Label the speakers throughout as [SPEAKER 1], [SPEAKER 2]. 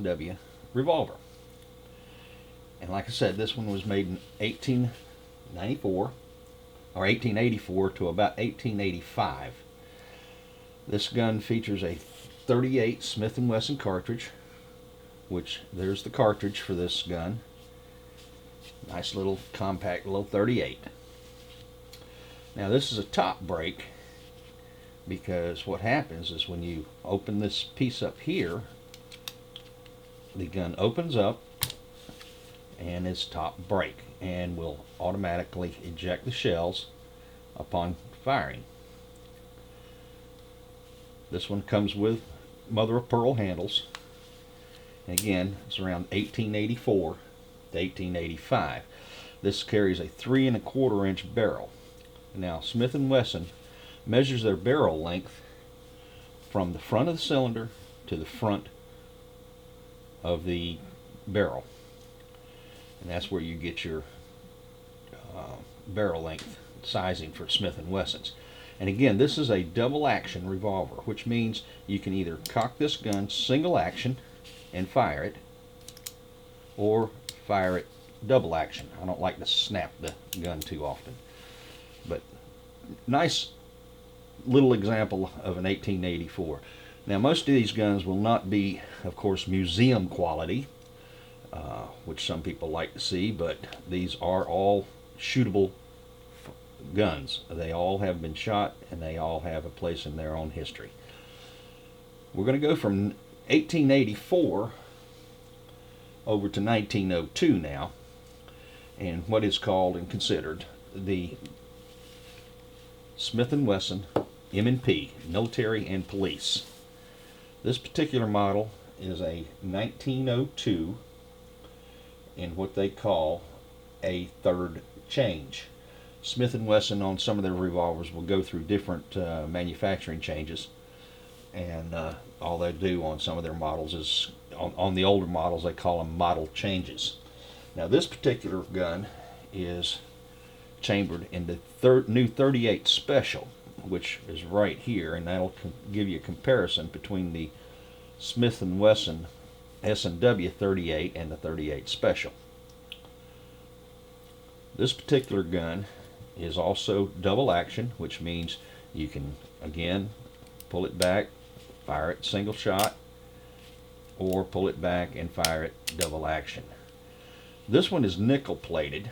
[SPEAKER 1] S&W revolver. And like I said, this one was made in 1894 or 1884 to about 1885. This gun features a 38 Smith and Wesson cartridge, which there's the cartridge for this gun. Nice little compact little 38. Now this is a top break, because what happens is when you open this piece up here, the gun opens up and is top break and will automatically eject the shells upon firing. This one comes with mother of pearl handles. And again, it's around 1884 to 1885. This carries a 3 1/4 inch barrel. Now Smith and Wesson measures their barrel length from the front of the cylinder to the front of the barrel, and that's where you get your barrel length sizing for Smith and Wessons. And again, this is a double action revolver, which means you can either cock this gun single action and fire it, or fire it double action. I don't like to snap the gun too often, but nice little example of an 1884. Now most of these guns will not be, of course, museum quality, which some people like to see, but these are all shootable guns. They all have been shot, and they all have a place in their own history. We're going to go from 1884 over to 1902 now, and what is called and considered the Smith and Wesson M&P, Military and Police. This particular model is a 1902 in what they call a third change. Smith and Wesson on some of their revolvers will go through different manufacturing changes, and all they do on some of their models is, on the older models, they call them model changes. Now this particular gun is chambered in the new 38 Special, which is right here, and that'll give you a comparison between the Smith and Wesson S&W 38 and the 38 Special. This particular gun is also double action, which means you can again pull it back, fire it single shot, or pull it back and fire it double action. This one is nickel plated.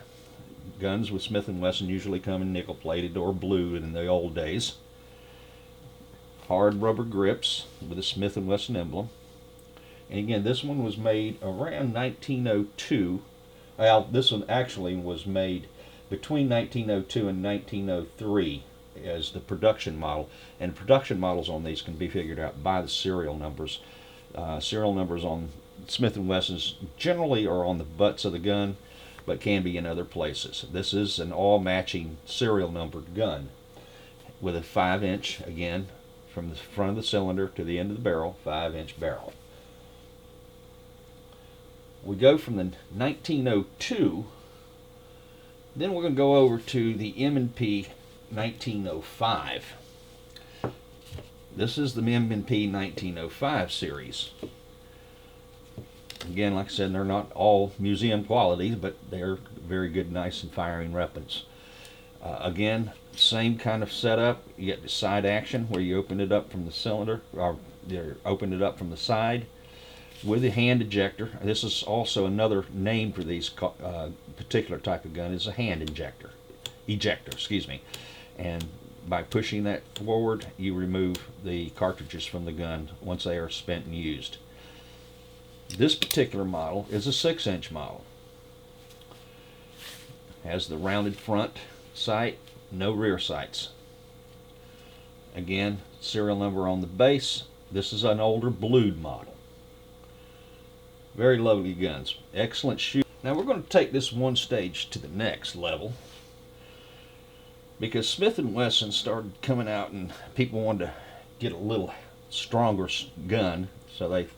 [SPEAKER 1] Guns with Smith and Wesson usually come in nickel plated or blue in the old days. Hard rubber grips with a Smith and Wesson emblem. And again, this one was made around 1902. Well, this one actually was made between 1902 and 1903 as the production model. And production models on these can be figured out by the serial numbers. Serial numbers on Smith and Wessons generally are on the butts of the gun, but can be in other places. This is an all-matching serial numbered gun with a 5-inch, again, from the front of the cylinder to the end of the barrel, 5-inch barrel. We go from the 1902, then we're going to go over to the M&P 1905. This is the M&P 1905 series. Again, like I said, they're not all museum quality, but they're very good, nice, and firing weapons. Again, same kind of setup. You get the side action where you open it up from the cylinder, or you open it up from the side with a hand ejector. This is also another name for these particular type of gun, is a hand ejector, excuse me. And by pushing that forward, you remove the cartridges from the gun once they are spent and used. This particular model is a 6-inch model. Has the rounded front sight, no rear sights. Again, serial number on the base. This is an older blued model. Very lovely guns. Excellent shoot. Now we're going to take this one stage to the next level, because Smith and Wesson started coming out and people wanted to get a little stronger gun, so they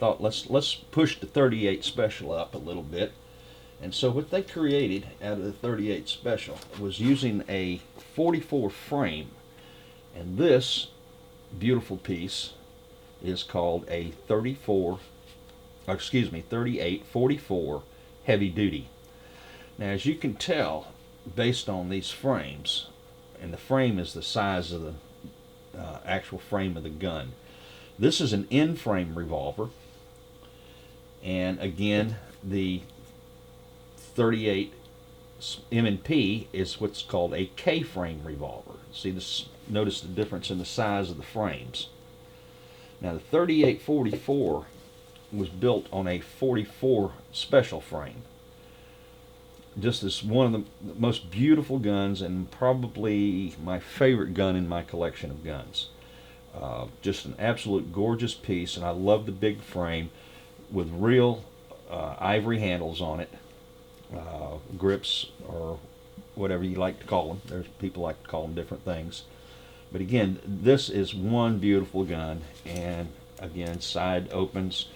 [SPEAKER 1] thought let's push the 38 Special up a little bit. And so what they created out of the 38 Special was using a 44 frame, and this beautiful piece is called a excuse me, 38-44 heavy duty. Now, as you can tell, based on these frames, and the frame is the size of the actual frame of the gun. This is an in-frame revolver, and again, the 38 M&P is what's called a K-frame revolver. See this? Notice the difference in the size of the frames. Now, the 38-44 was built on a 44 special frame. Just as one of the most beautiful guns, and probably my favorite gun in my collection of guns. Just an absolute gorgeous piece, and I love the big frame with real ivory handles on it, grips, or whatever you like to call them. There's people like to call them different things. But again, this is one beautiful gun, and again, side opens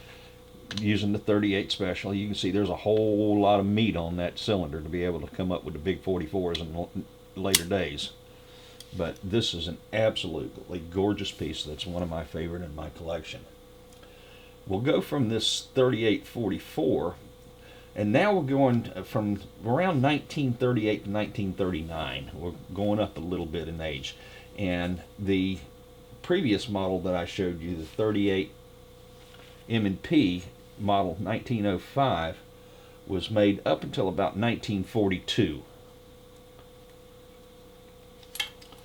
[SPEAKER 1] using the 38 special. You can see there's a whole lot of meat on that cylinder to be able to come up with the big 44s in later days. But this is an absolutely gorgeous piece that's one of my favorite in my collection. We'll go from this 38-44, and now we're going from around 1938 to 1939. We're going up a little bit in age. And the previous model that I showed you, the 38 M&P model 1905, was made up until about 1942.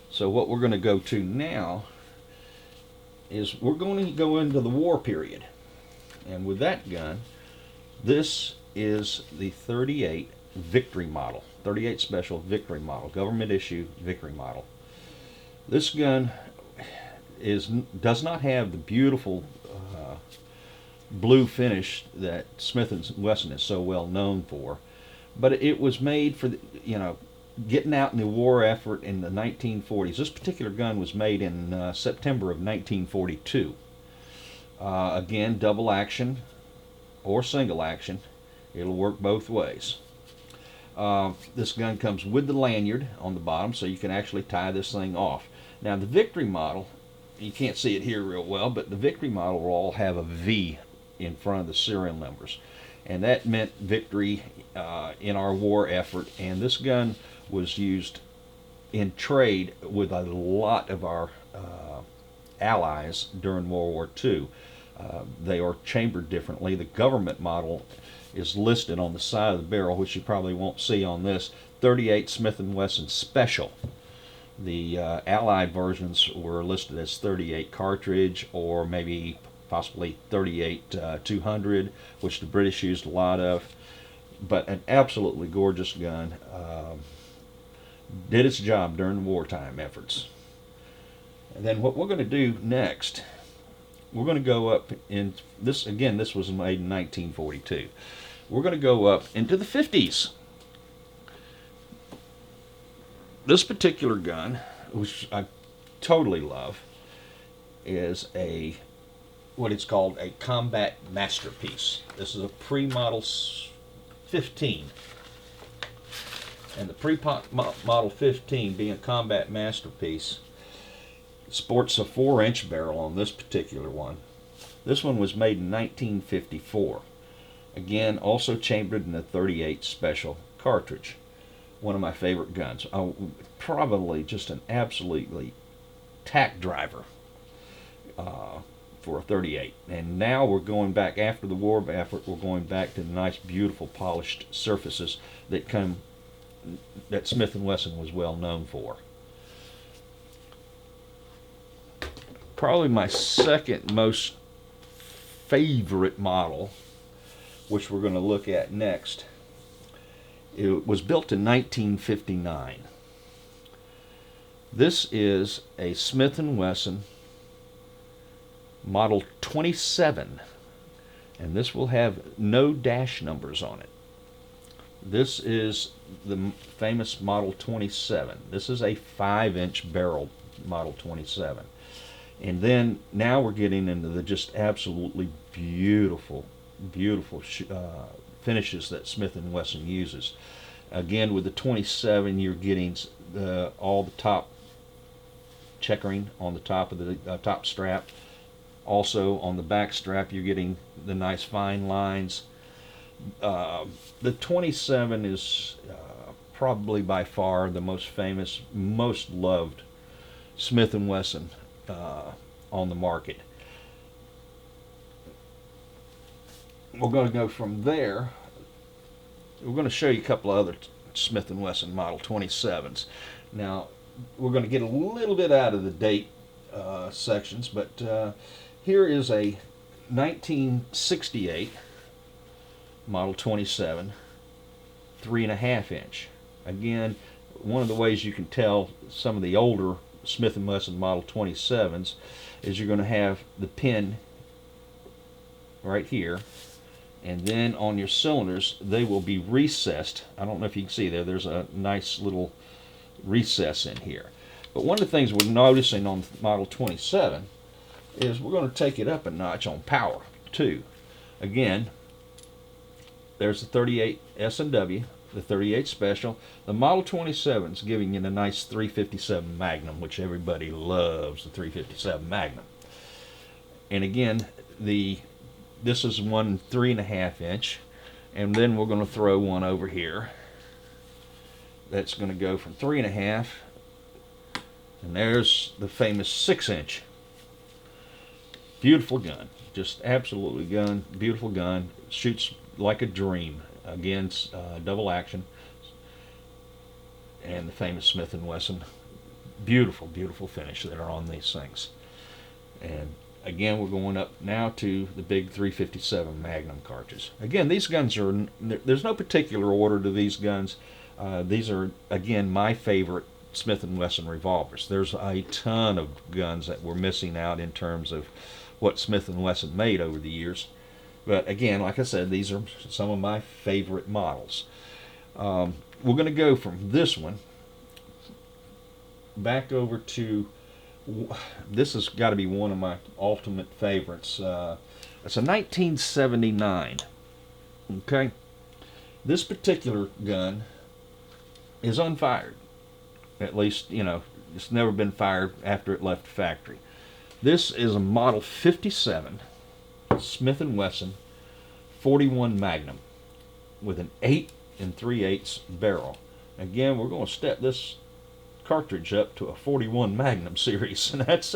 [SPEAKER 1] So what we're going to go to now is we're going to go into the war period. And with that gun, this is the 38 Victory model, 38 Special Victory model, government issue Victory model. This gun does not have the beautiful blue finish that Smith and Wesson is so well known for, but it was made for getting out in the war effort in the 1940s. This particular gun was made in September of 1942. Again, double action or single action. It'll work both ways. This gun comes with the lanyard on the bottom, so you can actually tie this thing off. Now, the Victory model, you can't see it here real well, but the Victory model will all have a V in front of the serial numbers. And that meant victory in our war effort. And this gun was used in trade with a lot of our allies during World War II. They are chambered differently. The government model is listed on the side of the barrel, which you probably won't see on this, 38 Smith and Wesson Special. The Allied versions were listed as 38 cartridge, or maybe possibly 38 200, which the British used a lot of. But an absolutely gorgeous gun. Did its job during wartime efforts. And then what we're going to do next, we're going to go up in this. Again, this was made in 1942. We're going to go up into the 50s. This particular gun, which I totally love, is what it's called a combat masterpiece. This is a pre-model 15. And the pre-model 15, being a combat masterpiece, sports a 4-inch barrel on this particular one. This one was made in 1954. Again, also chambered in a 38 Special cartridge. One of my favorite guns. Probably just an absolutely tack driver for a 38. And now we're going back, after the war effort, we're going back to the nice, beautiful, polished surfaces that Smith and Wesson was well known for. Probably my second most favorite model, which we're going to look at next, it was built in 1959. This is a Smith and Wesson Model 27, and this will have no dash numbers on it. This is the famous Model 27. This is a 5-inch barrel Model 27. And then now we're getting into the just absolutely beautiful, beautiful finishes that Smith and Wesson uses. Again, with the 27, you're getting all the top checkering on the top of the top strap, Also on the back strap you're getting the nice fine lines. The 27 is probably by far the most famous, most loved Smith and Wesson on the market. We're going to go from there. We're going to show you a couple of other Smith and Wesson Model 27s. Now, we're going to get a little bit out of the date sections, but here is a 1968 Model 27 3.5 inch. Again, one of the ways you can tell some of the older Smith and Wesson Model 27s is you're going to have the pin right here, and then on your cylinders they will be recessed. I don't know if you can see there's a nice little recess in here. But one of the things we're noticing on Model 27 is we're going to take it up a notch on power too. Again, there's the 38 S&W, the 38 Special. The Model 27 is giving you a nice 357 Magnum, which everybody loves, the 357 Magnum. And again, this is one 3.5 inch, and then we're going to throw one over here that's going to go from 3.5, and there's the famous 6 inch. Beautiful gun, just absolutely beautiful gun. Shoots like a dream. Again, double action, and the famous Smith and Wesson. Beautiful, beautiful finish that are on these things. And again, we're going up now to the big 357 Magnum cartridge. Again, these guns are, there's no particular order to these guns. These are, again, my favorite Smith and Wesson revolvers. There's a ton of guns that we're missing out in terms of what Smith and Wesson made over the years. But again, like I said, these are some of my favorite models. We're going to go from this one back over to, this has got to be one of my ultimate favorites. It's a 1979. Okay, this particular gun is unfired. At least, you know, it's never been fired after it left the factory. This is a Model 57 Smith and Wesson 41 Magnum with an 8 3/8 barrel. Again, we're going to step this cartridge up to a 41 Magnum series, and that's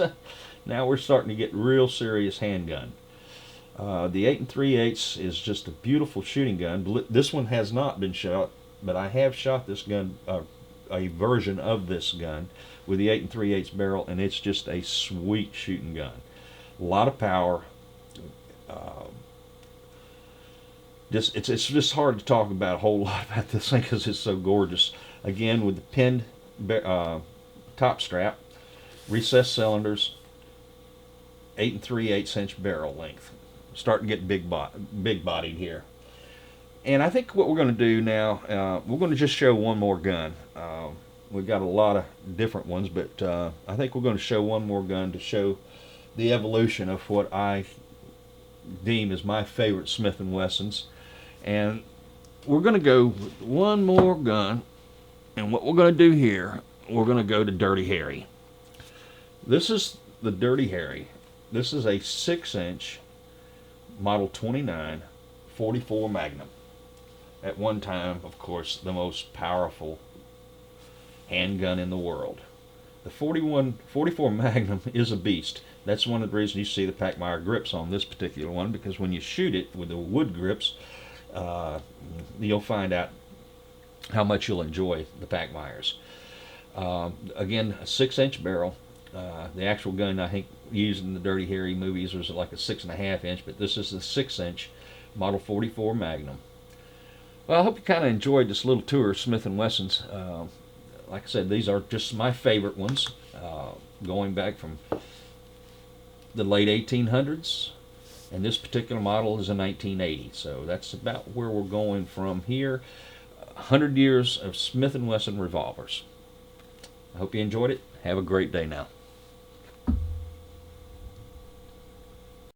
[SPEAKER 1] now we're starting to get real serious handgun. The 8 3/8 is just a beautiful shooting gun. This one has not been shot, but I have shot this gun, a version of this gun with the 8 3/8 barrel, and it's just a sweet shooting gun. A lot of power. It's just hard to talk about a whole lot about this thing because it's so gorgeous. Again, with the pinned top strap, recessed cylinders, 8 3/8 inch barrel length. Starting to get big bodied here. And I think what we're going to do now, we're going to just show one more gun. We've got a lot of different ones, but I think we're going to show one more gun to show the evolution of what I deem as my favorite Smith and Wessons. And we're going to go with one more gun, and what we're going to do here, we're going to go to Dirty Harry. This is the Dirty Harry. This is a 6 inch Model 29 44 Magnum. At one time, of course, the most powerful handgun in the world. The 44 Magnum is a beast. That's one of the reasons you see the Pachmayr grips on this particular one, because when you shoot it with the wood grips, you'll find out how much you'll enjoy the Pachmayrs. Again, a 6 inch barrel. The actual gun I think used in the Dirty Harry movies was like a 6.5 inch, but this is the 6 inch Model 44 Magnum. Well, I hope you kind of enjoyed this little tour of Smith and Wessons. Like I said, these are just my favorite ones, going back from the late 1800s, and this particular model is a 1980. So that's about where we're going from here. 100 years of Smith and Wesson revolvers. I hope you enjoyed it. Have a great day now.